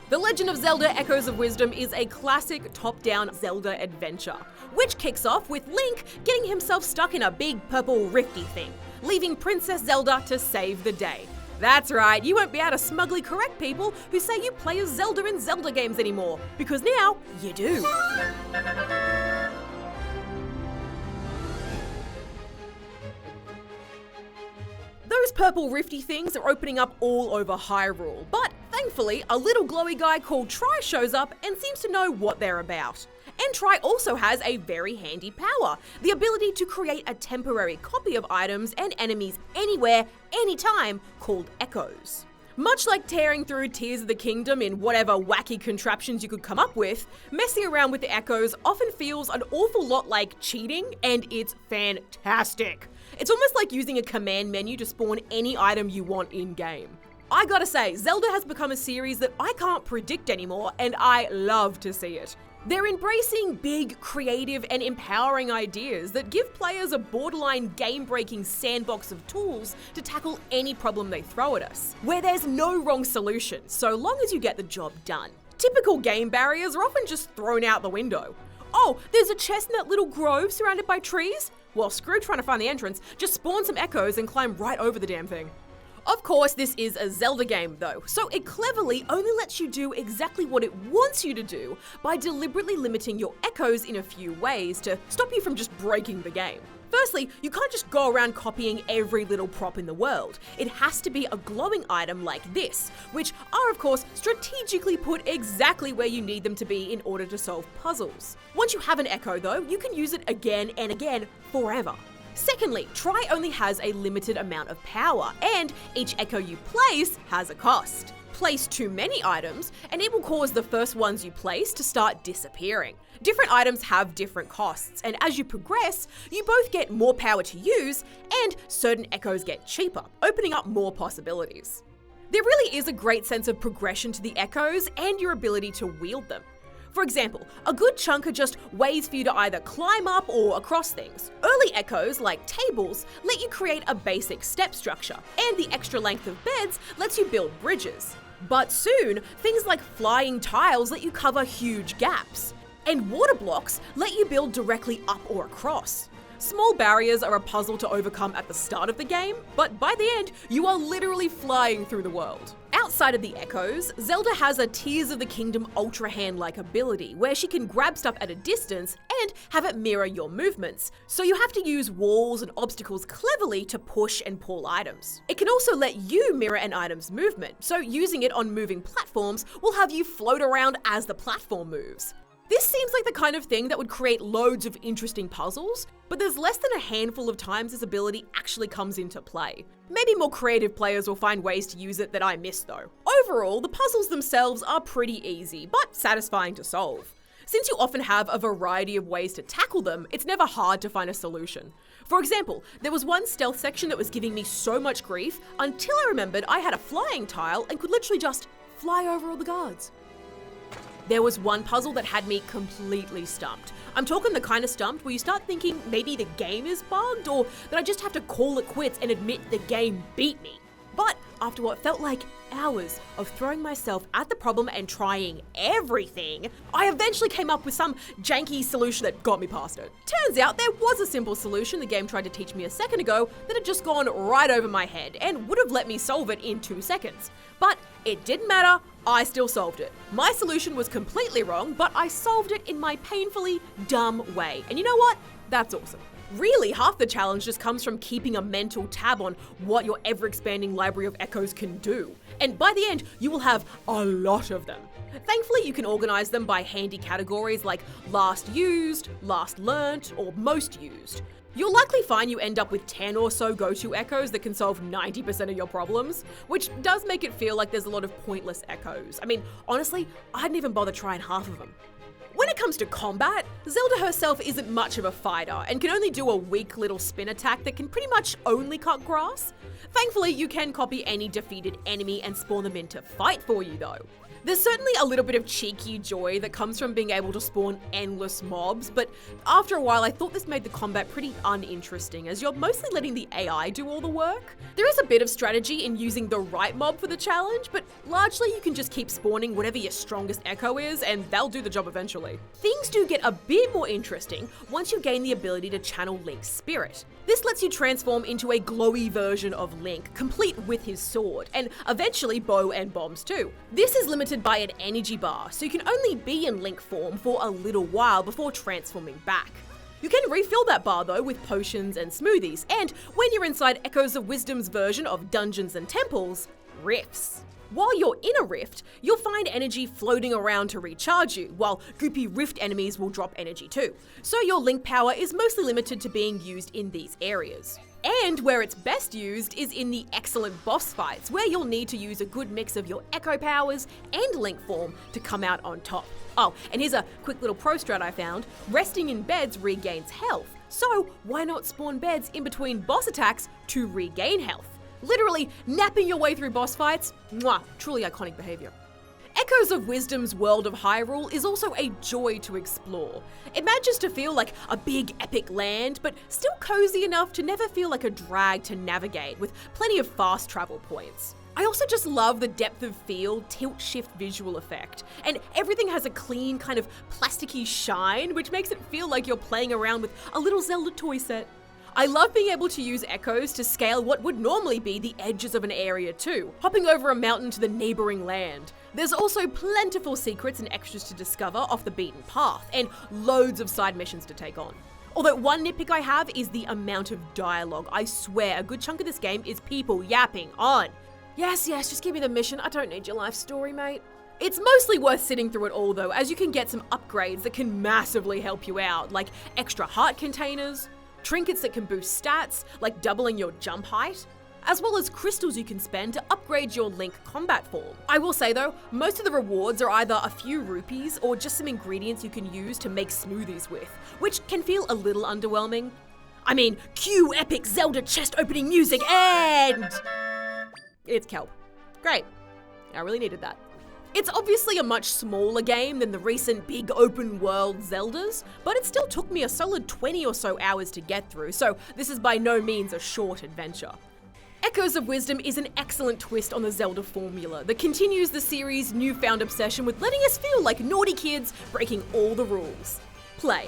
The Legend of Zelda Echoes of Wisdom is a classic top-down Zelda adventure, which kicks off with Link getting himself stuck in a big purple rifty thing, leaving Princess Zelda to save the day. That's right, you won't be able to smugly correct people who say you play as Zelda in Zelda games anymore, because now you do. Those purple rifty things are opening up all over Hyrule, but thankfully, a little glowy guy called Tri shows up and seems to know what they're about. And Tri also has a very handy power, the ability to create a temporary copy of items and enemies anywhere, anytime, called Echoes. Much like tearing through Tears of the Kingdom in whatever wacky contraptions you could come up with, messing around with the Echoes often feels an awful lot like cheating, and it's fantastic. It's almost like using a command menu to spawn any item you want in-game. I gotta say, Zelda has become a series that I can't predict anymore, and I love to see it. They're embracing big, creative, and empowering ideas that give players a borderline game-breaking sandbox of tools to tackle any problem they throw at us, where there's no wrong solution, so long as you get the job done. Typical game barriers are often just thrown out the window. Oh, there's a chest in that little grove surrounded by trees? Well, screw trying to find the entrance, just spawn some echoes and climb right over the damn thing. Of course, this is a Zelda game though, so it cleverly only lets you do exactly what it wants you to do by deliberately limiting your echoes in a few ways to stop you from just breaking the game. Firstly, you can't just go around copying every little prop in the world. It has to be a glowing item like this, which are of course strategically put exactly where you need them to be in order to solve puzzles. Once you have an echo though, you can use it again and again forever. Secondly, Tri only has a limited amount of power, and each echo you place has a cost. Place too many items, and it will cause the first ones you place to start disappearing. Different items have different costs, and as you progress, you both get more power to use, and certain echoes get cheaper, opening up more possibilities. There really is a great sense of progression to the echoes and your ability to wield them. For example, a good chunk are just ways for you to either climb up or across things. Early echoes, like tables, let you create a basic step structure, and the extra length of beds lets you build bridges. But soon, things like flying tiles let you cover huge gaps, and water blocks let you build directly up or across. Small barriers are a puzzle to overcome at the start of the game, but by the end, you are literally flying through the world. Outside of the echoes, Zelda has a Tears of the Kingdom Ultra Hand-like ability, where she can grab stuff at a distance and have it mirror your movements, so you have to use walls and obstacles cleverly to push and pull items. It can also let you mirror an item's movement, so using it on moving platforms will have you float around as the platform moves. This seems like the kind of thing that would create loads of interesting puzzles, but there's less than a handful of times this ability actually comes into play. Maybe more creative players will find ways to use it that I missed though. Overall, the puzzles themselves are pretty easy, but satisfying to solve. Since you often have a variety of ways to tackle them, it's never hard to find a solution. For example, there was one stealth section that was giving me so much grief until I remembered I had a flying tile and could literally just fly over all the guards. There was one puzzle that had me completely stumped. I'm talking the kind of stumped where you start thinking maybe the game is bugged or that I just have to call it quits and admit the game beat me. But after what felt like hours of throwing myself at the problem and trying everything, I eventually came up with some janky solution that got me past it. Turns out there was a simple solution the game tried to teach me a second ago that had just gone right over my head and would have let me solve it in 2 seconds. But it didn't matter, I still solved it. My solution was completely wrong, but I solved it in my painfully dumb way. And you know what? That's awesome. Really, half the challenge just comes from keeping a mental tab on what your ever-expanding library of echoes can do. And by the end, you will have a lot of them. Thankfully, you can organize them by handy categories like last used, last learnt, or most used. You'll likely find you end up with 10 or so go-to echoes that can solve 90% of your problems, which does make it feel like there's a lot of pointless echoes. I mean, honestly, I didn't even bother trying half of them. When it it comes to combat, Zelda herself isn't much of a fighter and can only do a weak little spin attack that can pretty much only cut grass. Thankfully, you can copy any defeated enemy and spawn them in to fight for you though. There's certainly a little bit of cheeky joy that comes from being able to spawn endless mobs, but after a while I thought this made the combat pretty uninteresting as you're mostly letting the AI do all the work. There is a bit of strategy in using the right mob for the challenge, but largely you can just keep spawning whatever your strongest echo is and they'll do the job eventually. Things do get a bit more interesting once you gain the ability to channel Link's spirit. This lets you transform into a glowy version of Link, complete with his sword, and eventually bow and bombs too. This is limited by an energy bar, so you can only be in Link form for a little while before transforming back. You can refill that bar though with potions and smoothies, and when you're inside Echoes of Wisdom's version of Dungeons and Temples, rifts. While you're in a rift, you'll find energy floating around to recharge you, while goopy rift enemies will drop energy too. So your Link power is mostly limited to being used in these areas. And where it's best used is in the excellent boss fights, where you'll need to use a good mix of your Echo powers and Link form to come out on top. Oh, and here's a quick little pro strat I found. Resting in beds regains health, so why not spawn beds in between boss attacks to regain health? Literally napping your way through boss fights, mwah, truly iconic behaviour. Echoes of Wisdom's world of Hyrule is also a joy to explore. It manages to feel like a big epic land, but still cozy enough to never feel like a drag to navigate, with plenty of fast travel points. I also just love the depth of field, tilt-shift visual effect, and everything has a clean kind of plasticky shine, which makes it feel like you're playing around with a little Zelda toy set. I love being able to use echoes to scale what would normally be the edges of an area too, hopping over a mountain to the neighbouring land. There's also plentiful secrets and extras to discover off the beaten path, and loads of side missions to take on. Although one nitpick I have is the amount of dialogue. I swear a good chunk of this game is people yapping on. Yes, just give me the mission, I don't need your life story, mate. It's mostly worth sitting through it all though, as you can get some upgrades that can massively help you out, like extra heart containers, trinkets that can boost stats, like doubling your jump height, as well as crystals you can spend to upgrade your Link combat form. I will say though, most of the rewards are either a few rupees or just some ingredients you can use to make smoothies with, which can feel a little underwhelming. I mean, cue epic Zelda chest opening music and... it's kelp. Great. I really needed that. It's obviously a much smaller game than the recent big open world Zeldas, but it still took me a solid 20 or so hours to get through, so this is by no means a short adventure. Echoes of Wisdom is an excellent twist on the Zelda formula that continues the series' newfound obsession with letting us feel like naughty kids breaking all the rules. Play.